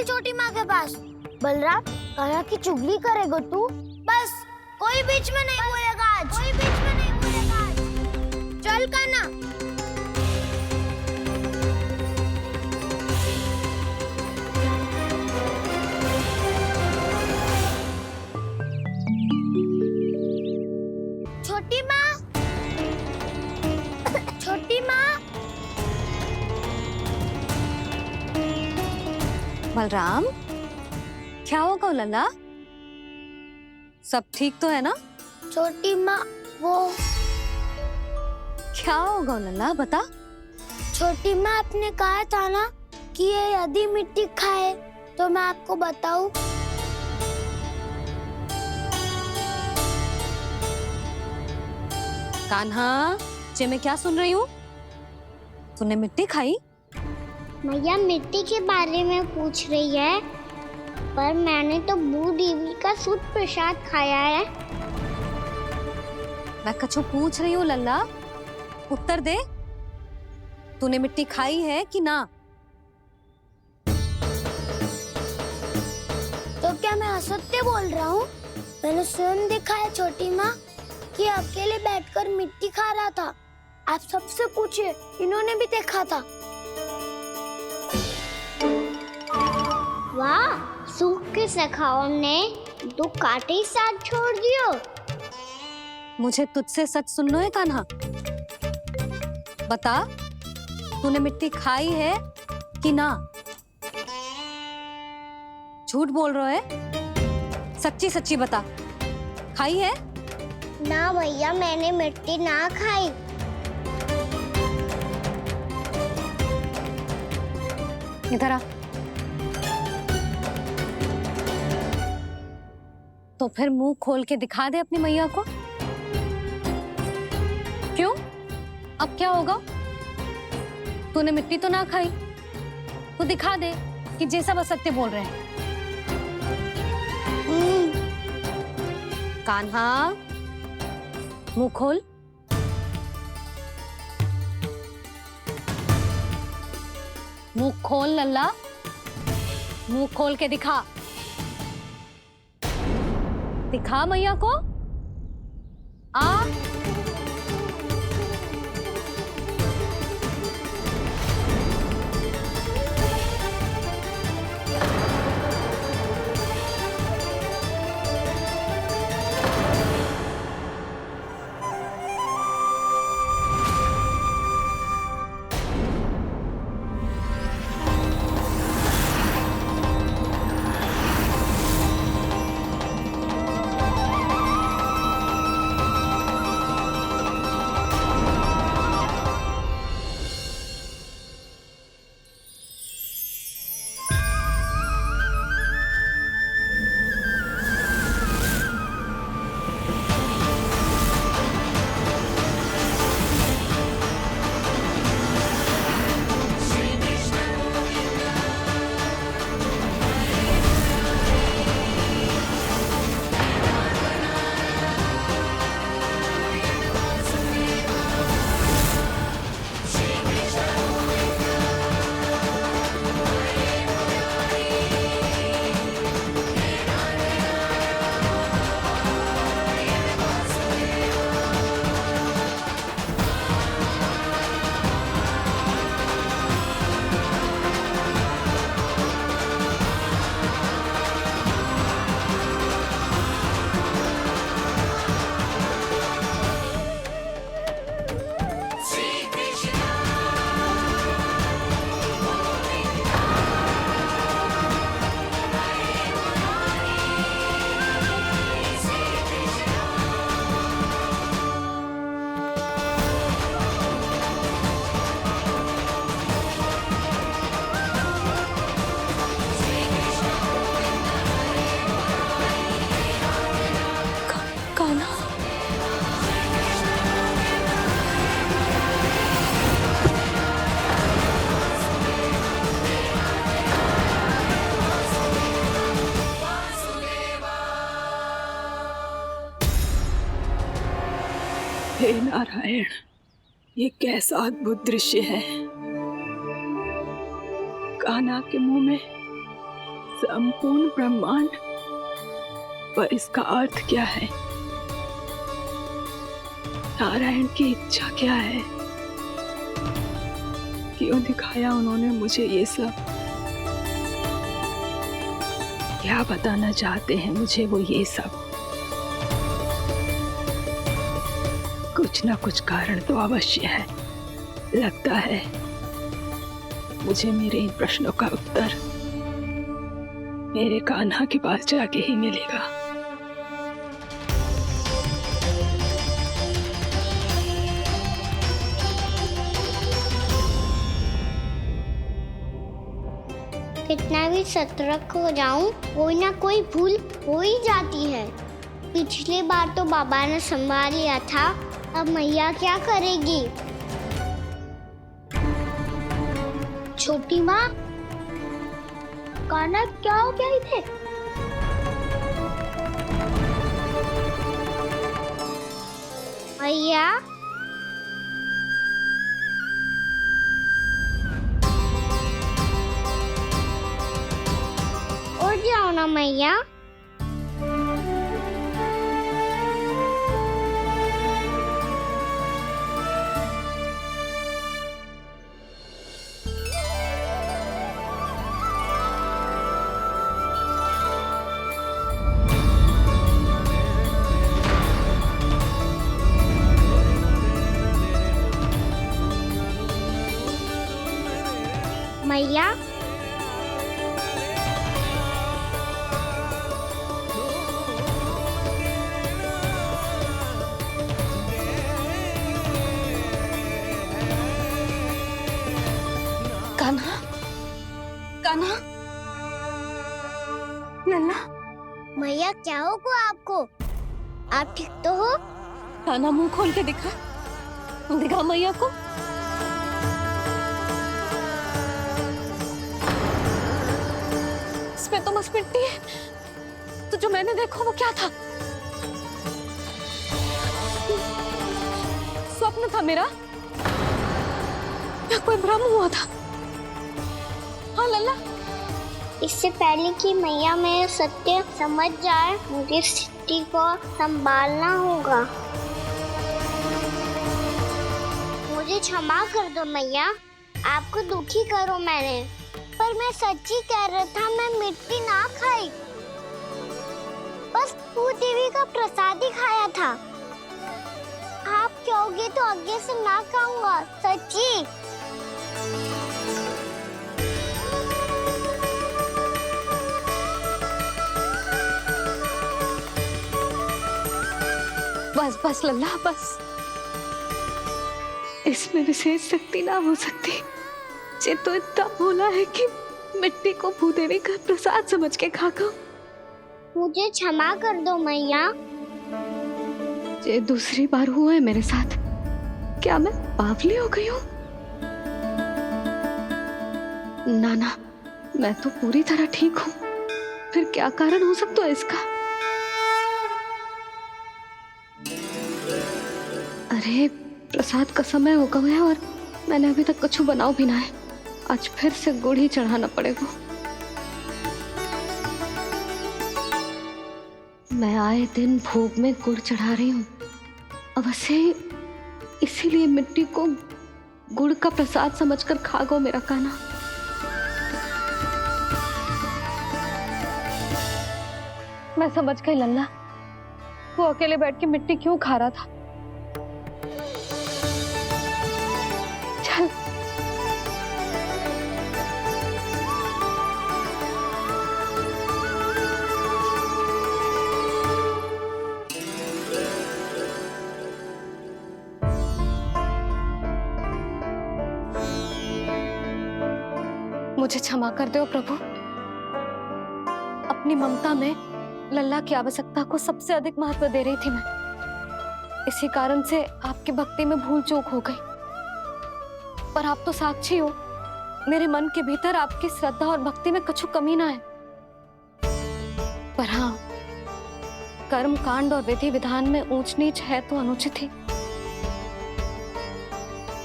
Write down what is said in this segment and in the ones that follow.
चल छोटी माँ के पास। बलराम, कान्हा की चुगली करेगा तू? बस, कोई बीच में नहीं बोलेगा आज। कोई बीच में नहीं बोलेगा आज। चल कान्हा। छोटी माँ, छोटी माँ। बलराम, क्या होगा लल्ला? सब ठीक तो है ना? छोटी माँ, वो क्या होगा लल्ला, बता। छोटी माँ, आपने कहा था ना कि ये यदि मिट्टी खाए तो मैं आपको बताऊं। कान्हा, जे मैं क्या सुन रही हूँ? तूने मिट्टी खाई? मैया मिट्टी के बारे में पूछ रही है, पर मैंने तो भू देवी का शुद्ध प्रसाद खाया है। मैं कछु पूछ रही हूँ लल्ला, उत्तर दे। तूने मिट्टी खाई है कि ना? तो क्या मैं असत्य बोल रहा हूँ? मैंने स्वयं देखा है छोटी माँ कि अकेले बैठकर मिट्टी खा रहा था। आप सबसे पूछिए, इन्होंने भी देखा था। वाह, सूख के सखाओ ने 2 कांटे ही साथ छोड़ दियो। मुझे तुझसे सच सुनना है कान्हा। बता, तूने मिट्टी खाई है कि ना? झूठ बोल रहा है? सच्ची सच्ची बता, खाई है? ना भैया, मैंने मिट्टी ना खाई। इधर आ। तो फिर मुंह खोल के दिखा दे अपनी मैया को। क्यों? अब क्या होगा? तूने मिट्टी तो ना खाई, तो दिखा दे कि जे सब असत्य बोल रहे हैं। कान्हा, मुंह खोल। मुंह खोल लल्ला, मुंह खोल के दिखा। दिखा मैया को। आ हे नारायण, ये कैसा अद्भुत दृश्य है। कान्हा के मुंह में संपूर्ण ब्रह्मांड, पर इसका अर्थ क्या है? नारायण की इच्छा क्या है? क्यों दिखाया उन्होंने मुझे ये सब? क्या बताना चाहते हैं मुझे वो ये सब? कुछ ना कुछ कारण तो अवश्य है। लगता है मुझे मेरे इन प्रश्नों का उत्तर मेरे कान्हा के पास जाके ही मिलेगा। कितना भी सतर्क हो जाऊं, कोई ना कोई भूल हो ही जाती है। पिछली बार तो बाबा ने संभाल लिया था, अब मैया क्या करेगी? छोटी माँ, कान्हा क्या हो गया इधर? मैया, उठ जाओ ना मैया। मैया, कान्हा, कान्हा, लल्ला, मैया क्या होगा आपको? आप ठीक तो हो? कान्हा मुंह खोल के दिखा, दिखा मैया को। इसमें तो बस मिट्टी है, तो जो मैंने देखा वो क्या था? स्वप्न था मेरा या कोई भ्रम हुआ था? हाँ लल्ला, इससे पहले कि मैया मेरे सत्य समझ जाए, मुझे स्थिति को संभालना होगा। मुझे क्षमा कर दो मैया, आपको दुखी करो मैंने, पर मैं सच्ची कह रहा था, मैं मिट्टी ना खाई, बस भूदेवी का प्रसाद ही खाया था। आप कहोगे तो आगे से ना खाऊंगा, सच्ची। बस बस लल्ला बस, इसमें विशेष शक्ति ना हो सकती। ये तो इतना भोला है कि मिट्टी को भूदेवी का प्रसाद समझ के खा गया। मुझे क्षमा कर दो मैया। ये दूसरी बार हुआ है मेरे साथ। क्या मैं बावली हो गई हूँ? ना ना, मैं तो पूरी तरह ठीक हूँ। फिर क्या कारण हो सकता है इसका? अरे प्रसाद का समय हो गया है और मैंने अभी तक कुछ बनाओ भी ना है। आज फिर से गुड़ ही चढ़ाना पड़ेगा। मैं आए दिन भोग में गुड़ चढ़ा रही हूँ, अवश्य इसीलिए मिट्टी को गुड़ का प्रसाद समझकर खा गो मेरा कान्हा। मैं समझ गई लल्ला, वो अकेले बैठ के मिट्टी क्यों खा रहा था। चल मुझे क्षमा कर दो प्रभु। अपनी ममता में लल्ला की आवश्यकता को सबसे अधिक महत्व दे रही थी मैं। इसी कारण से आपकी भक्ति में भूल चूक हो गई। पर आप तो साक्षी हो, मेरे मन के भीतर आपकी श्रद्धा और भक्ति में कुछ कमी ना है। पर हाँ, कर्म कांड और विधि विधान में ऊंच नीच है तो अनुचित ही।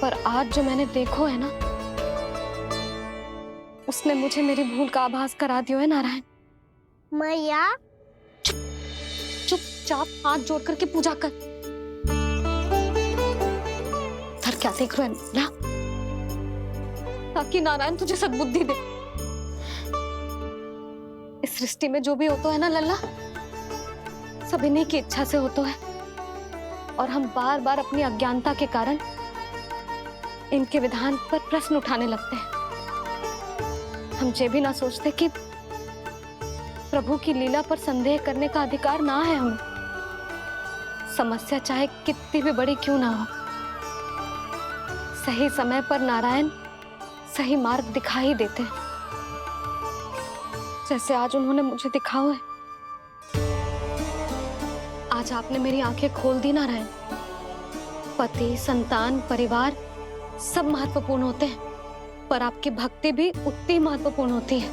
पर आज जो मैंने देखो है ना, उसने मुझे मेरी भूल का आभास करा दिया है नारायण। मैया चुपचाप हाथ जोड़ करके पूजा कर। सर क्या देख रहे हैं ना, ताकि नारायण तुझे सद्बुद्धि दे। इस सृष्टि में जो भी होता है ना लल्ला, सब इन्हीं की इच्छा से होता है, और हम बार बार अपनी अज्ञानता के कारण इनके विधान पर प्रश्न उठाने लगते हैं। हम ये भी ना सोचते कि प्रभु की लीला पर संदेह करने का अधिकार ना है हमें, समस्या चाहे कितनी भी बड़ी क्यों ना हो। सही समय पर नारायण सही मार्ग दिखा ही देते हैं, जैसे आज उन्होंने मुझे दिखाओ है। आज आपने मेरी आंखें खोल दी नारायण। पति, संतान, परिवार सब महत्वपूर्ण होते हैं, पर आपकी भक्ति भी उतनी महत्वपूर्ण होती है।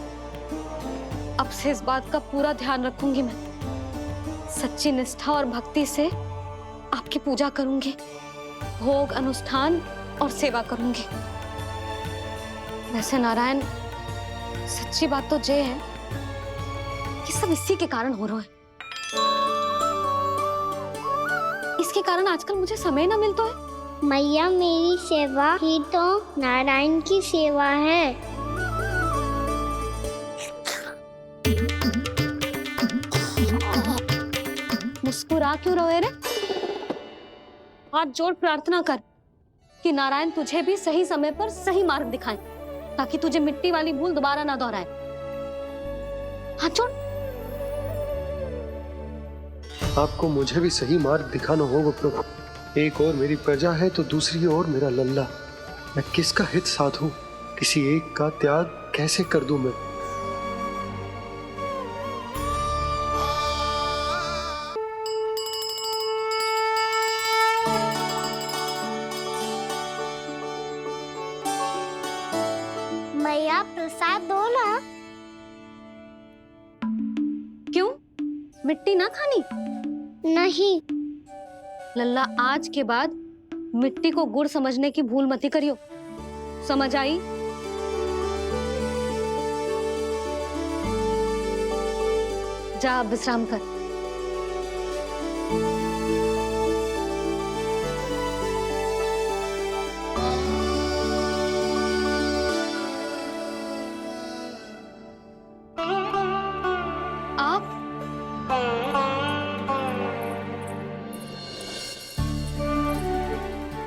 अब से इस बात का पूरा ध्यान रखूंगी मैं। सच्ची निष्ठा और भक्ति से आपकी पूजा करूंगी, भोग, अनुष्ठान और सेवा करूंगी। वैसे नारायण, सच्ची बात तो ये है कि सब इसी के कारण हो रहा है। इसके कारण आजकल मुझे समय ना मिलता है। मैया, मेरी सेवा ही तो नारायण की सेवा है। मुस्कुरा क्यों रहे रे? हाथ जोड़ प्रार्थना कर कि नारायण तुझे भी सही समय पर सही मार्ग दिखाएं, ताकि तुझे मिट्टी वाली भूल दोबारा ना दोहराए। हाथ जोड़। आपको मुझे भी सही मार्ग दिखाना होगा प्रभु। एक और मेरी प्रजा है तो दूसरी ओर मेरा लल्ला। मैं किसका हित साधूं? किसी एक का त्याग कैसे कर दूं मैं? मैया, प्रसाद दो ना। क्यों? मिट्टी ना खानी? नहीं। लल्ला, आज के बाद मिट्टी को गुड़ समझने की भूल मत करियो। समझ आई? जा अब विश्राम कर। आप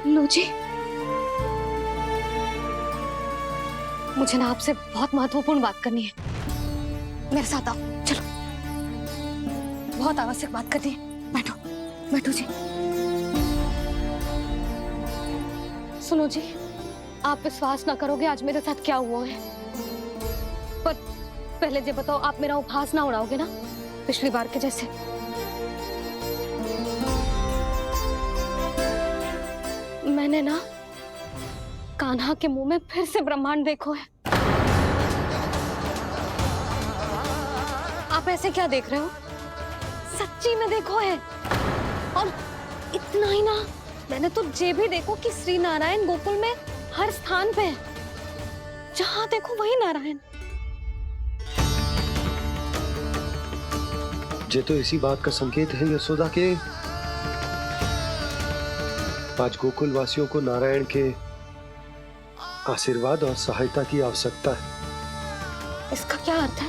लो जी, मुझे ना आपसे बहुत महत्वपूर्ण बात करनी है। मेरे साथ आओ, चलो। बहुत आवश्यक बात करनी है। बैठो, बैठो जी। सुनो जी, आप विश्वास ना करोगे आज मेरे साथ क्या हुआ है। पर पहले ये बताओ, आप मेरा उपहास ना उड़ाओगे ना, पिछली बार के जैसे? मैंने ना कान्हा के मुंह में फिर से ब्रह्मांड देखो है। आप ऐसे क्या देख रहे हो? सच्ची में देखो है। और इतना ही ना, मैंने तो ये भी देखो कि श्री नारायण गोकुल में हर स्थान पे है। जहां देखो वही नारायण। ये तो इसी बात का संकेत है यशोदा के आज गोकुल वासियों को नारायण के आशीर्वाद और सहायता की आवश्यकता है। इसका क्या अर्थ है?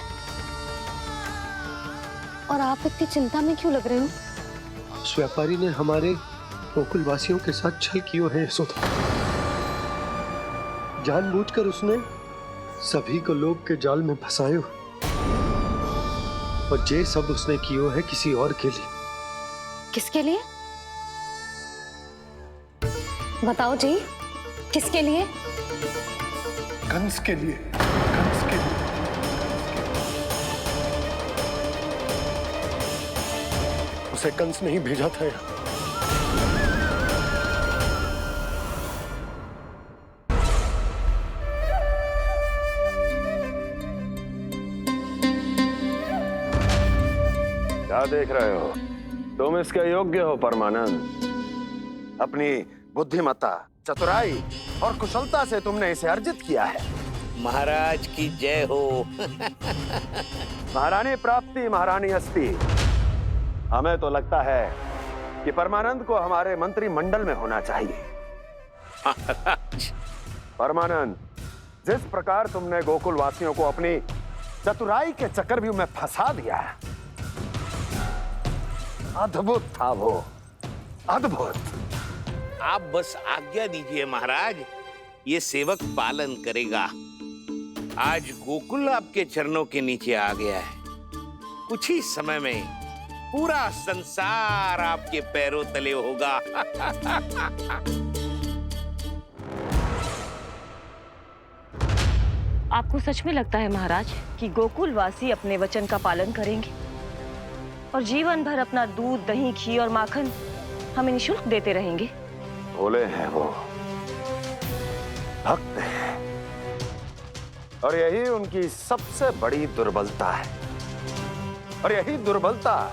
और आप इतनी चिंता में क्यों लग रहे हो? उस व्यापारी ने हमारे गोकुल वासियों के साथ छल किया है यशोदा। जानबूझकर उसने सभी को लोभ के जाल में फंसायो, और ये सब उसने किया है किसी और के लिए। किसके लिए? बताओ जी, किसके लिए? कंस के लिए। कंस के लिए। उसे कंस नहीं भेजा था यहाँ। क्या देख रहे हो? तुम इसके योग्य हो परमानंद। अपनी बुद्धिमत्ता, चतुराई और कुशलता से तुमने इसे अर्जित किया है। महाराज की जय हो। महारानी प्राप्ति महारानी अस्ति। हमें तो लगता है कि परमानंद को हमारे मंत्रिमंडल में होना चाहिए। परमानंद, जिस प्रकार तुमने गोकुल वासियों को अपनी चतुराई के चक्रव्यूह में फंसा दिया, अद्भुत था वो, अद्भुत। आप बस आज्ञा दीजिए महाराज, ये सेवक पालन करेगा। आज गोकुल आपके चरणों के नीचे आ गया है। कुछ ही समय में पूरा संसार आपके पैरों तले होगा। आपको सच में लगता है महाराज कि गोकुलवासी अपने वचन का पालन करेंगे और जीवन भर अपना दूध, दही, घी और माखन हमें निःशुल्क देते रहेंगे? भोले हैं वो, भक्त हैं, और यही उनकी सबसे बड़ी दुर्बलता है। और यही दुर्बलता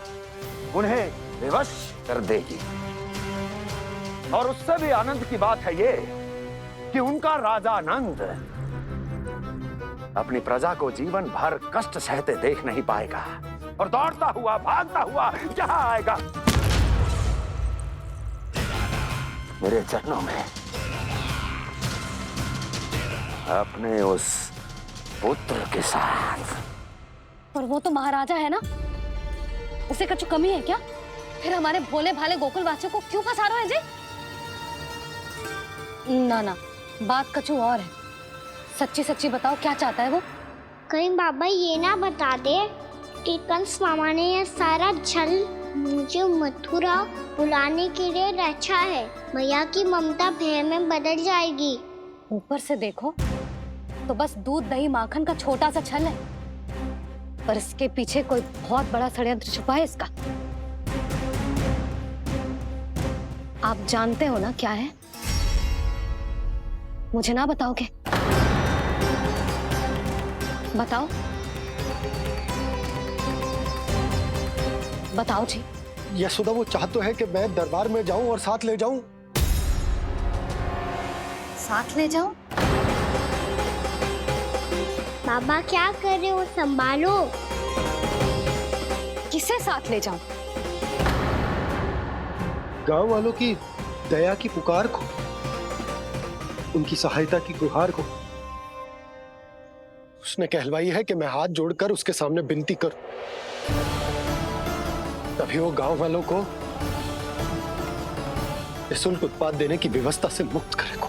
उन्हें विवश कर देगी। और उससे भी आनंद की बात है ये कि उनका राजा आनंद अपनी प्रजा को जीवन भर कष्ट सहते देख नहीं पाएगा और दौड़ता हुआ, भागता हुआ यहाँ आएगा मेरे चरणों में, अपने उस पुत्र के साथ। पर वो तो महाराजा है ना, उसे कुछ कमी है क्या? फिर हमारे भोले भाले गोकुल वासियों को क्यों फंसा रहे हैं जी? ना ना, बात कछु और है। सच्ची सच्ची बताओ, क्या चाहता है वो? कहीं बाबा ये ना बता दे कि कंस मामा ने ये सारा छल मुझे मथुरा बुलाने के लिए रचा है। मैया की ममता भय में बदल जाएगी। ऊपर से देखो तो बस दूध, दही, माखन का छोटा सा छल है, पर इसके पीछे कोई बहुत बड़ा षड्यंत्र छुपा है इसका। आप जानते हो ना क्या है? मुझे ना बताओगे? बताओ, बताओ जी। यशोदा, वो चाहते है कि मैं दरबार में जाऊं और साथ ले जाऊं। साथ ले जाऊं? बाबा क्या कर रहे हो, संभालो। किसे साथ ले जाऊं? गांव वालों की दया की पुकार को, उनकी सहायता की गुहार को। उसने कहलवाई है कि मैं हाथ जोड़कर उसके सामने विनती करूं, तभी वो गांव वालों को निःशुल्क उत्पाद देने की व्यवस्था से मुक्त करेगा।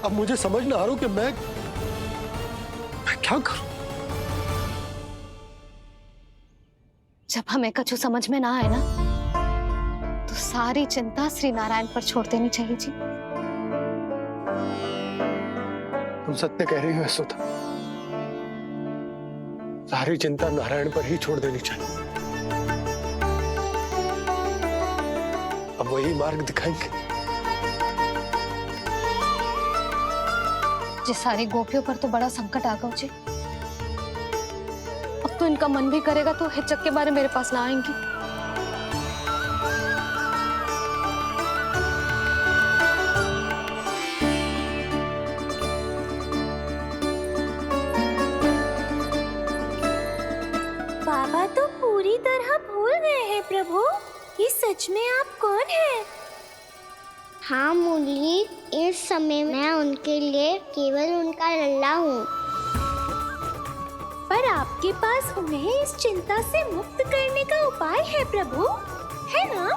अब मुझे समझ ना आ रहा कि मैं क्या करूं। जब हमें कछु समझ में ना आए ना, तो सारी चिंता श्री नारायण पर छोड़ देनी चाहिए जी। तुम सत्य कह रही हो यशोदा, सारी चिंता नारायण पर ही छोड़ देनी चाहिए। अब वही मार्ग दिखाएंगे। जिस सारी गोपियों पर तो बड़ा संकट आ गया जी। अब तो इनका मन भी करेगा तो हिचक के बारे मेरे पास ना आएंगी। बाबा तो पूरी तरह भूल गए हैं प्रभु, ये सच में आप कौन हैं? हाँ मुरली, इस समय मैं उनके लिए केवल उनका लल्ला हूँ। पर आपके पास उन्हें इस चिंता से मुक्त करने का उपाय है प्रभु, है ना?